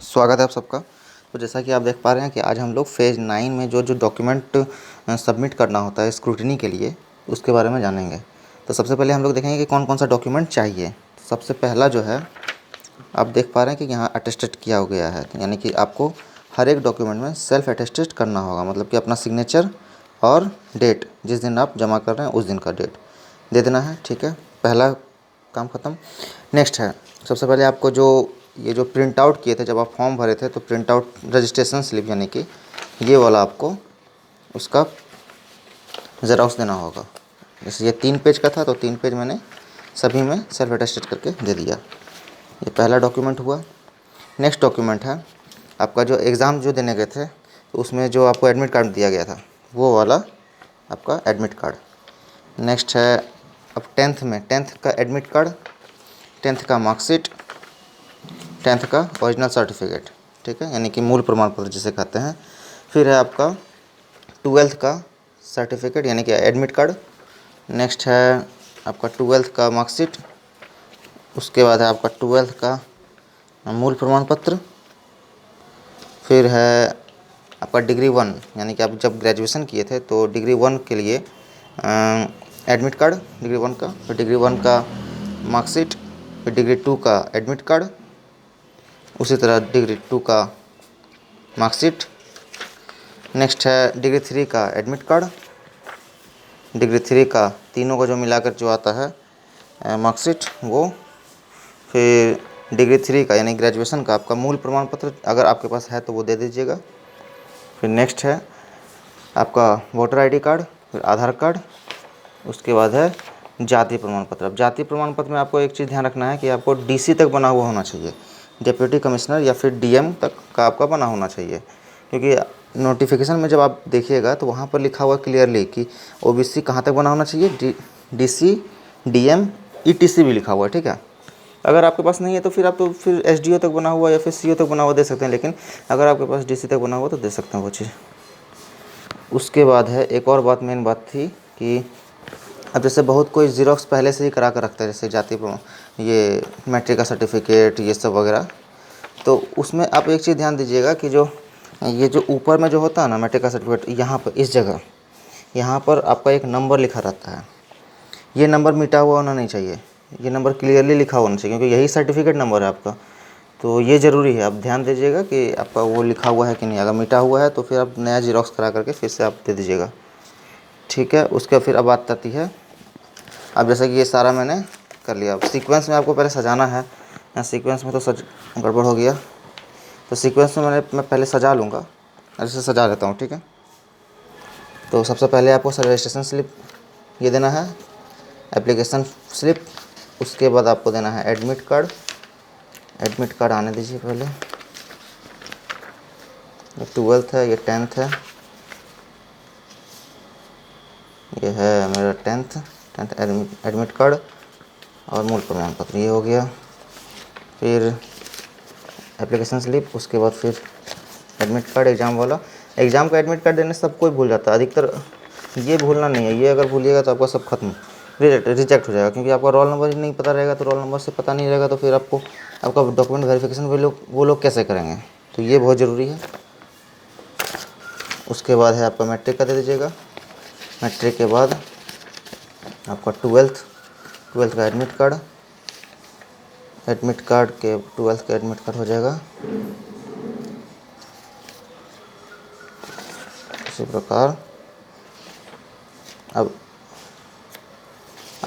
स्वागत है आप सबका। तो जैसा कि आप देख पा रहे हैं कि आज हम लोग फ़ेज़ 9 में जो जो डॉक्यूमेंट सबमिट करना होता है स्क्रूटिनी के लिए, उसके बारे में जानेंगे। तो सबसे पहले हम लोग देखेंगे कि कौन कौन सा डॉक्यूमेंट चाहिए। तो सबसे पहला जो है, आप देख पा रहे हैं कि यहाँ अटेस्टेड किया हो गया है, यानी कि आपको हर एक डॉक्यूमेंट में सेल्फ अटेस्टेड करना होगा, मतलब कि अपना सिग्नेचर और डेट, जिस दिन आप जमा कर रहे हैं उस दिन का डेट दे देना है। ठीक है, पहला काम ख़त्म। नेक्स्ट है, सबसे पहले आपको ये जो प्रिंट आउट किए थे जब आप फॉर्म भरे थे, तो प्रिंट आउट रजिस्ट्रेशन स्लिप, यानी कि ये वाला आपको उसका ज़ेरॉक्स देना होगा। जैसे ये 3 पेज का था तो 3 पेज मैंने सभी में सेल्फ अटेस्टेड करके दे दिया। ये पहला डॉक्यूमेंट हुआ। नेक्स्ट डॉक्यूमेंट है आपका जो एग्ज़ाम जो देने गए थे, तो उसमें जो आपको एडमिट कार्ड दिया गया था, वो वाला आपका एडमिट कार्ड। नेक्स्ट है अब 10th में 10th का एडमिट कार्ड, 10th का मार्कशीट, 10th का ओरिजिनल सर्टिफिकेट। ठीक है, यानी कि मूल प्रमाण पत्र जिसे कहते हैं। फिर है आपका 12th का सर्टिफिकेट, यानी कि एडमिट कार्ड। नेक्स्ट है आपका 12th का मार्कशीट। उसके बाद है आपका 12th का मूल प्रमाण पत्र। फिर है आपका डिग्री 1, यानी कि आप जब ग्रेजुएशन किए थे तो डिग्री 1 के लिए एडमिट कार्ड डिग्री 1 का, फिर डिग्री 1 का मार्कशीट, फिर डिग्री 2 का एडमिट कार्ड, उसी तरह डिग्री 2 का मार्कशीट। नेक्स्ट है डिग्री 3 का एडमिट कार्ड, डिग्री 3 का तीनों का जो मिलाकर जो आता है मार्कशीट वो। फिर डिग्री 3 का यानी ग्रेजुएशन का आपका मूल प्रमाण पत्र, अगर आपके पास है तो वो दे दीजिएगा। फिर नेक्स्ट है आपका वोटर आईडी कार्ड, फिर आधार कार्ड। उसके बाद है जाति प्रमाण पत्र। अब जाति प्रमाण पत्र में आपको एक चीज़ ध्यान रखना है कि आपको डीसी तक बना हुआ होना चाहिए, डिप्टी कमिश्नर या फिर डीएम तक का आपका बना होना चाहिए। क्योंकि नोटिफिकेशन में जब आप देखिएगा तो वहाँ पर लिखा हुआ क्लियरली कि ओबीसी कहाँ तक बना होना चाहिए, डीसी, डीएम, ईटीसी भी लिखा हुआ है। ठीक है, अगर आपके पास नहीं है तो फिर आप तो फिर एसडीओ तक बना हुआ या फिर सीओ तक बना हुआ दे सकते हैं, लेकिन अगर आपके पास डीसी तक बना हुआ तो दे सकते हैं वो चीज़। उसके बाद है एक और बात, मेन बात थी कि अब जैसे बहुत कोई ज़ेरॉक्स पहले से ही करा कर रखता है, जैसे जाति ये मैट्रिक का सर्टिफिकेट ये सब वगैरह। तो उसमें आप एक चीज़ ध्यान दीजिएगा कि ये जो ऊपर में जो होता है ना मैट्रिक का सर्टिफिकेट, यहाँ पर इस जगह यहाँ पर आपका एक नंबर लिखा रहता है। ये नंबर मिटा हुआ होना नहीं चाहिए, ये नंबर क्लियरली लिखा होना चाहिए, क्योंकि यही सर्टिफिकेट नंबर है आपका। तो ये ज़रूरी है, आप ध्यान दीजिएगा कि आपका वो लिखा हुआ है कि नहीं। अगर मिटा हुआ है तो फिर आप नया ज़ेरॉक्स करा करके फिर से आप दे दीजिएगा। ठीक है, उसके फिर अब बात आती है, अब जैसा कि ये सारा मैंने कर लिया। अब सीक्वेंस में आपको पहले सजाना है। यहाँ सीक्वेंस में तो गड़बड़ हो गया, तो सीक्वेंस में मैं पहले सजा लूँगा, ऐसे सजा लेता हूँ। ठीक है, तो सबसे पहले आपको रजिस्ट्रेशन स्लिप ये देना है, एप्लीकेशन स्लिप। उसके बाद आपको देना है एडमिट कार्ड। एडमिट कार्ड आने दीजिए पहले। ये 12th है, ये 10th है, ये है मेरा 10th एडमिट कार्ड और मूल प्रमाण पत्र, ये हो गया। फिर एप्लीकेशन स्लिप, उसके बाद फिर एडमिट कार्ड एग्ज़ाम वाला। एग्ज़ाम का एडमिट कार्ड देने से सब कोई भूल जाता है, अधिकतर ये भूलना नहीं है। ये अगर भूलिएगा तो आपका सब खत्म, रिजेक्ट हो जाएगा, क्योंकि आपका रोल नंबर ही नहीं पता रहेगा। तो रोल नंबर से पता नहीं रहेगा तो फिर आपको आपका डॉक्यूमेंट वेरिफिकेशन वो लोग कैसे करेंगे। तो ये बहुत ज़रूरी है। उसके बाद है आपका मैट्रिक का दे दीजिएगा। मैट्रिक के बाद आपका 12th का एडमिट कार्ड। एडमिट कार्ड के 12th का एडमिट कार्ड हो जाएगा। इसी प्रकार अब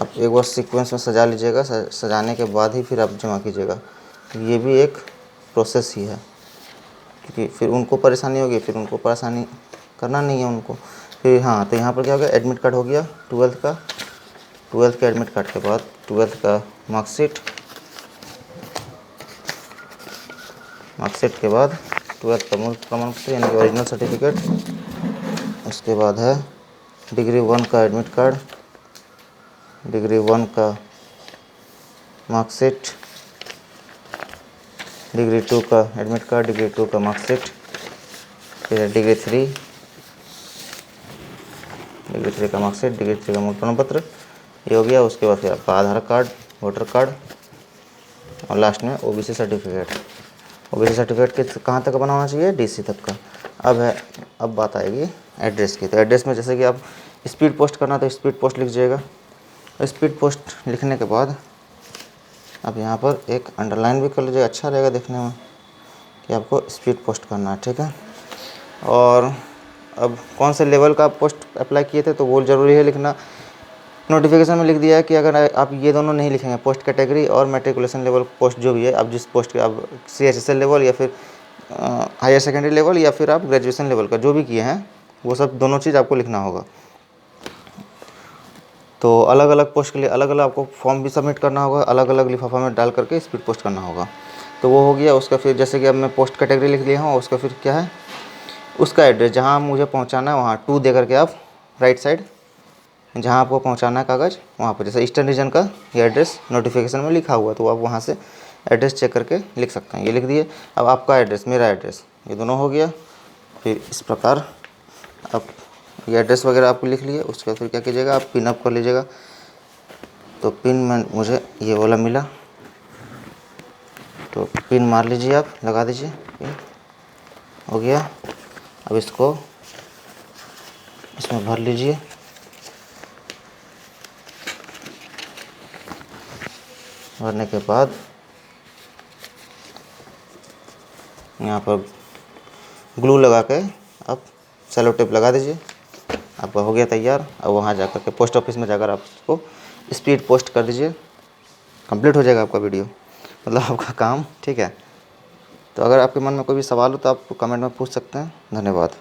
आप एक बार सीक्वेंस में सजा लीजिएगा। सजाने के बाद ही फिर आप जमा कीजिएगा। ये भी एक प्रोसेस ही है, क्योंकि फिर उनको परेशानी होगी, फिर उनको परेशानी करना नहीं है उनको। फिर हाँ, तो यहाँ पर क्या हो गया, एडमिट कार्ड हो गया 12th का। 12th के एडमिट कार्ड के बाद 12th का मार्कशीट। मार्कशीट के बाद 12th का मूल प्रमाण पत्र यानी कि ओरिजिनल सर्टिफिकेट। उसके बाद है डिग्री 1 का एडमिट कार्ड, डिग्री 1 का मार्कशीट, डिग्री 2 का एडमिट कार्ड, डिग्री 2 का मार्कशीट। फिर डिग्री 3 का मार्कशीट, डिग्री 3 का मूल प्रमाण पत्र, ये हो गया। उसके बाद फिर आपका आधार कार्ड, वोटर कार्ड और लास्ट में ओबीसी सर्टिफिकेट। ओबीसी सर्टिफिकेट के कहाँ तक बना होना चाहिए, डीसी तक का। अब बात आएगी एड्रेस की। तो एड्रेस में जैसे कि आप स्पीड पोस्ट करना तो स्पीड पोस्ट लिख जाइएगा। स्पीड पोस्ट लिखने के बाद अब यहाँ पर एक अंडरलाइन भी कर लीजिएगा, अच्छा रहेगा देखने में कि आपको स्पीड पोस्ट करना है, ठीक है। और अब कौन से लेवल का आप पोस्ट अप्लाई किए थे तो वो ज़रूरी है लिखना। नोटिफिकेशन में लिख दिया है कि अगर आप ये दोनों नहीं लिखेंगे, पोस्ट कैटेगरी और मैट्रिकुलेशन लेवल पोस्ट जो भी है, आप जिस पोस्ट के आप CHSL लेवल या फिर हायर सेकेंडरी लेवल या फिर आप ग्रेजुएशन लेवल का जो भी किए हैं, वो सब दोनों चीज़ आपको लिखना होगा। तो अलग अलग पोस्ट के लिए अलग अलग आपको फॉर्म भी सबमिट करना होगा, अलग अलग लिफाफा में डाल करके स्पीड पोस्ट करना होगा। तो वो हो गया। उसका फिर जैसे कि अब मैं पोस्ट कैटेगरी लिख लिया हूँ, उसका फिर क्या है, उसका एड्रेस जहाँ मुझे पहुँचाना है वहाँ 2 दे करके आप राइट साइड जहाँ आपको पहुँचाना है कागज़ वहाँ पर, जैसे ईस्टर्न रीजन का ये एड्रेस नोटिफिकेशन में लिखा हुआ है तो आप वहाँ से एड्रेस चेक करके लिख सकते हैं। ये लिख दिए। अब आपका एड्रेस, मेरा एड्रेस, ये दोनों हो गया। फिर इस प्रकार आप ये एड्रेस वगैरह आपको लिख लिए। उसके बाद फिर क्या कीजिएगा, आप पिन अप कर लीजिएगा। तो पिन में मुझे ये वाला मिला तो पिन मार लीजिए, आप लगा दीजिए, पिन हो गया। अब इसको इसमें भर लीजिए। भरने के बाद यहाँ पर ग्लू लगा के आप सेलो टेप लगा दीजिए। आपका हो गया तैयार। अब वहाँ जाकर के पोस्ट ऑफिस में जाकर आप इसको स्पीड पोस्ट कर दीजिए, कंप्लीट हो जाएगा आपका वीडियो, मतलब आपका काम, ठीक है। तो अगर आपके मन में कोई भी सवाल हो तो आप कमेंट में पूछ सकते हैं। धन्यवाद।